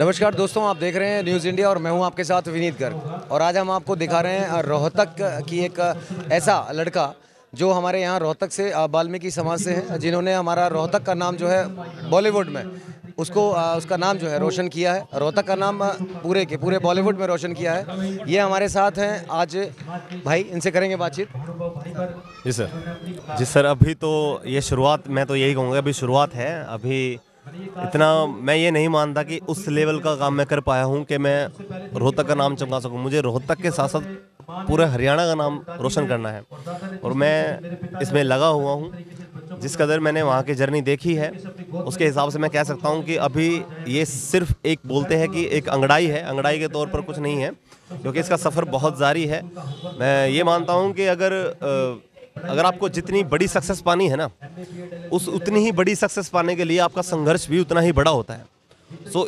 नमस्कार दोस्तों, आप देख रहे हैं न्यूज़ इंडिया और मैं हूं आपके साथ विनीत गर्ग। और आज हम आपको दिखा रहे हैं रोहतक की एक ऐसा लड़का जो हमारे यहाँ रोहतक से वाल्मीकि समाज से है, जिन्होंने हमारा रोहतक का नाम जो है बॉलीवुड में उसका नाम जो है रोशन किया है। रोहतक का नाम पूरे के पूरे बॉलीवुड में रोशन किया है। ये हमारे साथ हैं आज भाई, इनसे करेंगे बातचीत। जी सर। जी सर, अभी तो ये शुरुआत, मैं तो यही कहूँगा अभी शुरुआत है। अभी इतना मैं ये नहीं मानता कि उस लेवल का काम मैं कर पाया हूँ कि मैं रोहतक का नाम चमका सकूँ। मुझे रोहतक के साथ साथ पूरे हरियाणा का नाम रोशन करना है और मैं इसमें लगा हुआ हूँ। जिस कदर मैंने वहाँ की जर्नी देखी है उसके हिसाब से मैं कह सकता हूँ कि अभी ये सिर्फ एक बोलते हैं कि एक अंगड़ाई है, अंगड़ाई के तौर पर कुछ नहीं है, क्योंकि इसका सफ़र बहुत जारी है। मैं ये मानता हूँ कि अगर आपको जितनी बड़ी सक्सेस पानी है ना, उतनी ही बड़ी सक्सेस पाने के लिए आपका संघर्ष भी उतना ही बड़ा होता है।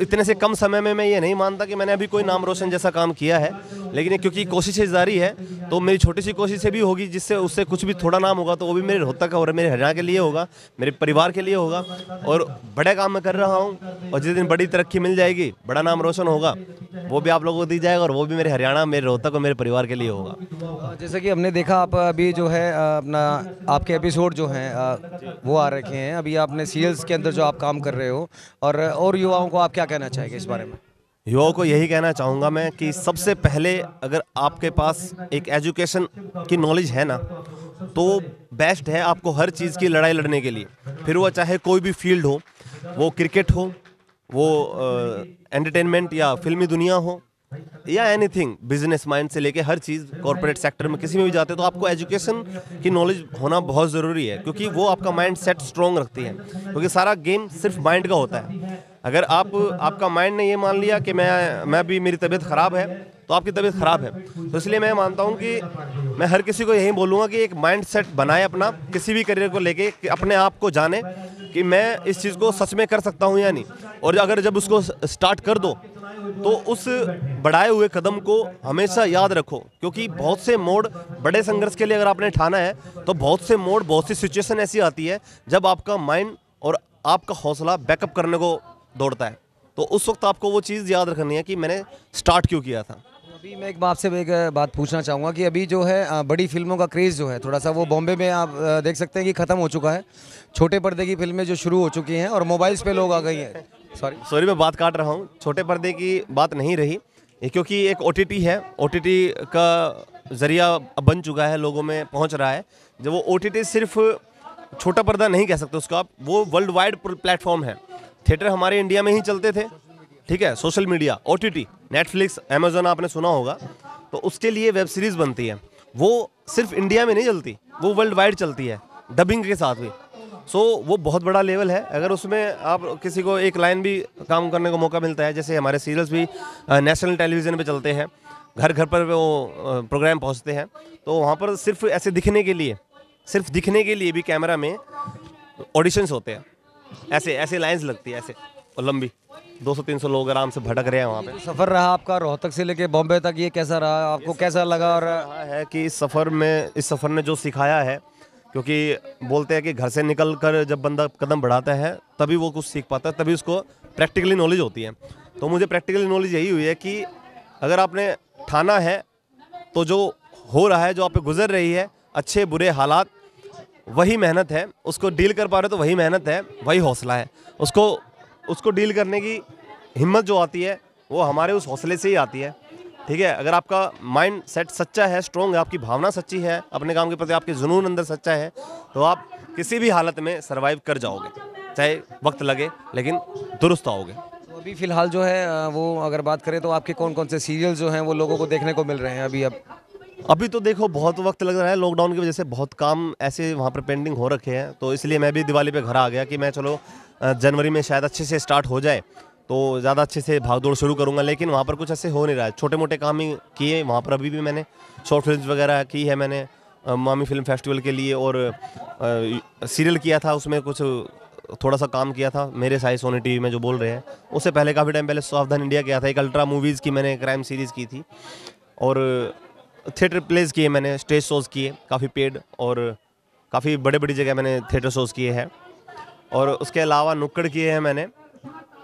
इतने से कम समय में मैं ये नहीं मानता कि मैंने अभी कोई नाम रोशन जैसा काम किया है, लेकिन क्योंकि कोशिशें जारी है तो मेरी छोटी सी कोशिशें भी होगी, जिससे उससे कुछ भी थोड़ा नाम होगा तो वो भी मेरे रोहतक और मेरे हरियाणा के लिए होगा, मेरे परिवार के लिए होगा। और बड़े काम मैं कर रहा हूँ और जिस दिन बड़ी तरक्की मिल जाएगी, बड़ा नाम रोशन होगा, वो भी आप लोगों को दी जाएगा और वो भी मेरे हरियाणा, मेरे रोहतक और मेरे परिवार के लिए होगा। जैसे कि हमने देखा, आप अभी जो है अपना आपके एपिसोड जो हैं वो आ रखे हैं। अभी आपने सीरियल्स के अंदर जो आप काम कर रहे हो, और युवाओं को आप क्या कहना चाहेंगे इस बारे में? युवाओं को यही कहना चाहूँगा मैं कि सबसे पहले अगर आपके पास एक एजुकेशन की नॉलेज है ना, तो बेस्ट है आपको हर चीज़ की लड़ाई लड़ने के लिए। फिर वो चाहे कोई भी फील्ड हो, वो क्रिकेट हो, वो एंटरटेनमेंट या फिल्मी दुनिया हो, या एनीथिंग, बिजनेस माइंड से लेके हर चीज़, कॉर्पोरेट सेक्टर में किसी में भी जाते हो तो आपको एजुकेशन की नॉलेज होना बहुत ज़रूरी है, क्योंकि वो आपका माइंड सेट स्ट्रॉन्ग रखती है। क्योंकि सारा गेम सिर्फ माइंड का होता है। अगर आपका माइंड ने ये मान लिया कि मैं भी, मेरी तबीयत ख़राब है, तो आपकी तबीयत ख़राब है। तो इसलिए मैं मानता हूँ कि मैं हर किसी को यही बोलूँगा कि एक माइंड सेट बनाए अपना, किसी भी करियर को लेके, कि अपने आप को जाने कि मैं इस चीज़ को सच में कर सकता हूँ या नहीं। और अगर जब उसको स्टार्ट कर दो तो उस बढ़ाए हुए कदम को हमेशा याद रखो, क्योंकि बहुत से मोड़, बड़े संघर्ष के लिए अगर आपने ठाना है तो बहुत से मोड़, बहुत सी सिचुएशन ऐसी आती है जब आपका माइंड और आपका हौसला बैकअप करने को दौड़ता है। तो उस वक्त आपको वो चीज़ याद रखनी है कि मैंने स्टार्ट क्यों किया था। अभी मैं आपसे एक बात पूछना चाहूँगा कि अभी जो है बड़ी फिल्मों का क्रेज़ जो है थोड़ा सा, वो बॉम्बे में आप देख सकते हैं कि ख़त्म हो चुका है। छोटे पर्दे की फिल्में जो शुरू हो चुकी हैं और मोबाइल्स पे लोग आ गई हैं। सॉरी मैं बात काट रहा हूँ, छोटे पर्दे की बात नहीं रही, क्योंकि एक OTT है, OTT का ज़रिया बन चुका है, लोगों में पहुँच रहा है। जब वो OTT सिर्फ छोटा पर्दा नहीं कह सकते उसको आप, वो वर्ल्ड वाइड प्लेटफॉर्म है। थिएटर हमारे इंडिया में ही चलते थे, ठीक है, social media, OTT, Netflix, Amazon आपने सुना होगा, तो उसके लिए वेब सीरीज़ बनती है। वो सिर्फ इंडिया में नहीं चलती, वो वर्ल्ड वाइड चलती है, डबिंग के साथ भी। वो बहुत बड़ा लेवल है। अगर उसमें आप किसी को एक लाइन भी काम करने को मौका मिलता है, जैसे हमारे सीरियल्स भी नेशनल टेलीविज़न पे चलते हैं, घर घर पर वो प्रोग्राम पहुंचते हैं, तो वहाँ पर सिर्फ ऐसे दिखने के लिए भी कैमरा में ऑडिशंस होते हैं, ऐसे लाइंस लगती है, ऐसे और लंबी 200-300 लोग आराम से भटक रहे हैं वहाँ पे। सफ़र रहा आपका रोहतक से लेके बॉम्बे तक, ये कैसा रहा, आपको कैसा लगा? और है कि इस सफ़र ने जो सिखाया है, क्योंकि बोलते हैं कि घर से निकल कर जब बंदा कदम बढ़ाता है तभी वो कुछ सीख पाता है, तभी उसको प्रैक्टिकली नॉलेज होती है। तो मुझे प्रैक्टिकली नॉलेज यही हुई है कि अगर आपने ठाना है तो जो हो रहा है, जो आप पे गुजर रही है, अच्छे बुरे हालात, वही मेहनत है। उसको डील कर पा रहे हो तो वही मेहनत है, वही हौसला है। उसको डील करने की हिम्मत जो आती है वो हमारे उस हौसले से ही आती है, ठीक है। अगर आपका माइंड सेट सच्चा है, स्ट्रॉन्ग है, आपकी भावना सच्ची है, अपने काम के प्रति आपके जुनून अंदर सच्चा है, तो आप किसी भी हालत में सरवाइव कर जाओगे, चाहे वक्त लगे, लेकिन दुरुस्त आओगे। तो अभी फ़िलहाल जो है वो अगर बात करें तो आपके कौन कौन से सीरियल जो हैं वो लोगों को देखने को मिल रहे हैं अभी तो देखो बहुत वक्त लग रहा है, लॉकडाउन की वजह से बहुत काम ऐसे वहाँ पर पेंडिंग हो रखे हैं, तो इसलिए मैं भी दिवाली पे घर आ गया कि मैं चलो जनवरी में शायद अच्छे से स्टार्ट हो जाए तो ज़्यादा अच्छे से भागदौड़ शुरू करूँगा। लेकिन वहाँ पर कुछ ऐसे हो नहीं रहा है, छोटे मोटे काम ही किए वहाँ पर। अभी भी मैंने शॉर्ट फिल्म वगैरह की है, मैंने मामी फिल्म फेस्टिवल के लिए, और सीरियल किया था, उसमें कुछ थोड़ा सा काम किया था, मेरे साई सोनी टीवी में जो बोल रहे हैं। उससे पहले काफ़ी टाइम पहले सावधान इंडिया किया था, एक अल्ट्रा मूवीज़ की मैंने क्राइम सीरीज़ की थी, और थिएटर प्लेस किए मैंने, स्टेज शोज़ किए काफ़ी पेड, और काफ़ी बड़ी जगह मैंने थिएटर शोज़ किए हैं। और उसके अलावा नुक्कड़ किए हैं मैंने,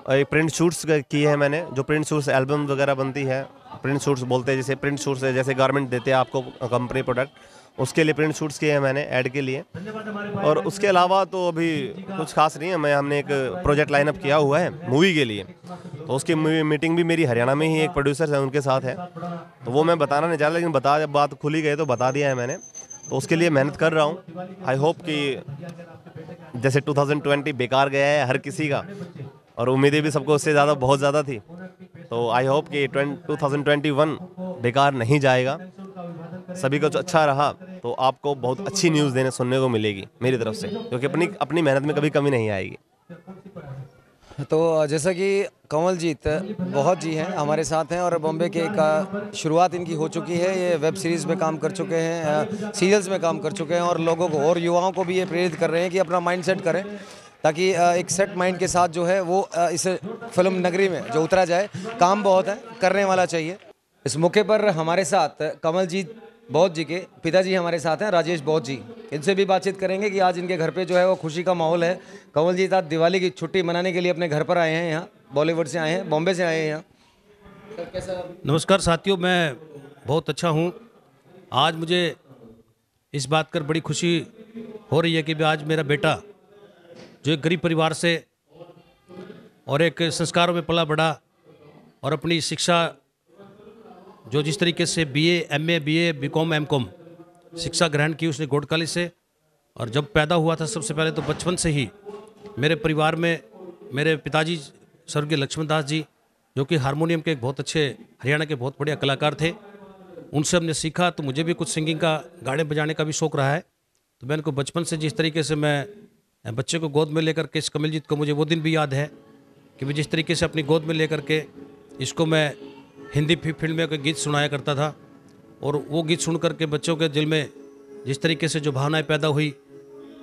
एक प्रिंट शूट्स की है मैंने, जो प्रिंट शूट्स एल्बम वगैरह बनती है, प्रिंट शूट्स बोलते हैं, जैसे प्रिंट शूट्स है, जैसे गारमेंट देते हैं आपको कंपनी प्रोडक्ट, उसके लिए प्रिंट शूट्स किए हैं मैंने ऐड के लिए। और उसके अलावा तो अभी कुछ खास नहीं है। हमने एक प्रोजेक्ट लाइनअप किया हुआ है मूवी के लिए, तो उसकी मीटिंग भी मेरी हरियाणा में ही एक प्रोड्यूसर है उनके साथ है, तो वो मैं बताना नहीं चाह रहा, लेकिन जब बात खुली गई तो बता दिया है मैंने। तो उसके लिए मेहनत कर रहा हूँ। आई होप कि जैसे 2020 बेकार गया है हर किसी का, और उम्मीदें भी सबको उससे ज़्यादा बहुत ज़्यादा थी, तो आई होप कि 2021 बेकार नहीं जाएगा, सभी को अच्छा रहा तो आपको बहुत अच्छी न्यूज़ देने सुनने को मिलेगी मेरी तरफ से, क्योंकि अपनी मेहनत में कभी कमी नहीं आएगी। तो जैसा कि कंवलजीत बहुत जी हैं हमारे साथ हैं, और बॉम्बे के एक शुरुआत इनकी हो चुकी है। ये वेब सीरीज़ में काम कर चुके हैं, सीरियल्स में काम कर चुके हैं, और लोगों को और युवाओं को भी ये प्रेरित कर रहे हैं कि अपना माइंड सेट करें, ताकि एक सेट माइंड के साथ जो है वो इस फिल्म नगरी में जो उतरा जाए। काम बहुत है, करने वाला चाहिए। इस मौके पर हमारे साथ कंवलजीत बौद्ध जी के पिताजी हमारे साथ हैं, राजेश बौद्ध जी। इनसे भी बातचीत करेंगे कि आज इनके घर पे जो है वो खुशी का माहौल है। कंवलजीत आज दिवाली की छुट्टी मनाने के लिए अपने घर पर आए हैं, यहाँ बॉलीवुड से आए हैं, बॉम्बे से आए हैं यहाँ। नमस्कार साथियों, मैं बहुत अच्छा हूँ। आज मुझे इस बात कर बड़ी खुशी हो रही है कि आज मेरा बेटा, जो एक गरीब परिवार से और एक संस्कारों में पला बड़ा, और अपनी शिक्षा जो जिस तरीके से BA, MA, BA, BCom, MCom शिक्षा ग्रहण की उसने गौड़ कॉलेज से। और जब पैदा हुआ था सबसे पहले तो बचपन से ही मेरे परिवार में मेरे पिताजी स्वर्गीय लक्ष्मण दास जी, जो कि हारमोनियम के एक बहुत अच्छे हरियाणा के बहुत बढ़िया कलाकार थे, उनसे हमने सीखा। तो मुझे भी कुछ सिंगिंग का, गाने बजाने का भी शौक़ रहा है। तो मैं इनको बचपन से जिस तरीके से मैं बच्चे को गोद में लेकर के, इस कमलजीत को मुझे वो दिन भी याद है कि मैं जिस तरीके से अपनी गोद में लेकर के इसको मैं हिंदी फिल्म में कोई गीत सुनाया करता था, और वो गीत सुन करके बच्चों के दिल में जिस तरीके से जो भावनाएं पैदा हुई,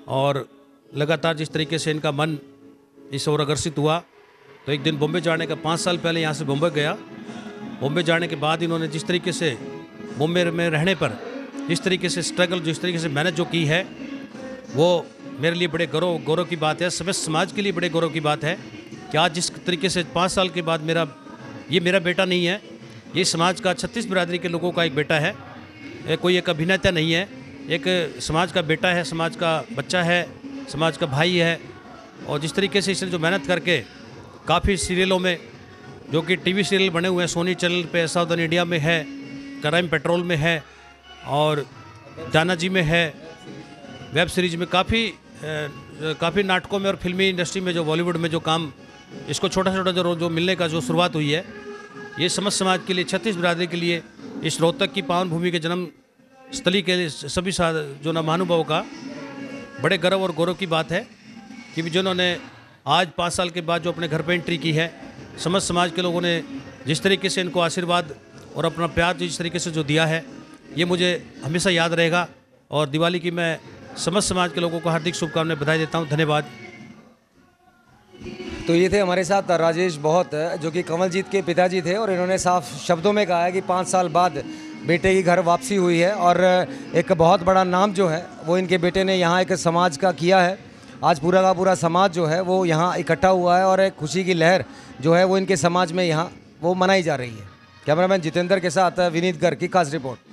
और लगातार जिस तरीके से इनका मन इस ओर आकर्षित हुआ, तो एक दिन बॉम्बे जाने का 5 साल पहले यहाँ से बॉम्बे गया। बॉम्बे जाने के बाद इन्होंने जिस तरीके से बॉम्बे में रहने पर जिस तरीके से स्ट्रगल, जिस तरीके से मेहनत जो की है, वो मेरे लिए बड़े गौरव की बात है। समस्त समाज के लिए बड़े गौरव की बात है कि आज जिस तरीके से 5 साल के बाद ये मेरा बेटा नहीं है, ये समाज का 36 बिरादरी के लोगों का एक बेटा है। कोई एक अभिनेता नहीं है, एक समाज का बेटा है, समाज का बच्चा है, समाज का भाई है। और जिस तरीके से इसने जो मेहनत करके काफ़ी सीरियलों में, जो कि टीवी सीरियल बने हुए हैं सोनी चैनल पे, साउदर्न इंडिया में है, क्राइम पेट्रोल में है, और जाना जी में है, वेब सीरीज में काफ़ी नाटकों में और फिल्मी इंडस्ट्री में, जो बॉलीवुड में जो काम, इसको छोटा छोटा जो मिलने का जो शुरुआत हुई है, ये समस्त समाज के लिए, 36 बिरादरी के लिए, इस रोहतक की पावन भूमि के जन्म स्थली के लिए सभी जो ना महानुभावों का बड़े गर्व और गौरव की बात है कि जिन्होंने आज 5 साल के बाद जो अपने घर पे एंट्री की है, समस्त समाज के लोगों ने जिस तरीके से इनको आशीर्वाद और अपना प्यार जिस तरीके से जो दिया है, ये मुझे हमेशा याद रहेगा। और दिवाली की मैं समस्त समाज के लोगों को हार्दिक शुभकामनाएं, बधाई देता हूँ। धन्यवाद। तो ये थे हमारे साथ राजेश बहुत, जो कि कंवलजीत के पिताजी थे, और इन्होंने साफ शब्दों में कहा है कि 5 साल बाद बेटे की घर वापसी हुई है, और एक बहुत बड़ा नाम जो है वो इनके बेटे ने यहाँ एक समाज का किया है। आज पूरा का पूरा समाज जो है वो यहाँ इकट्ठा हुआ है, और एक खुशी की लहर जो है वो इनके समाज में यहाँ वो मनाई जा रही है। कैमरामैन जितेंद्र के साथ विनीत गर्ग की खास रिपोर्ट।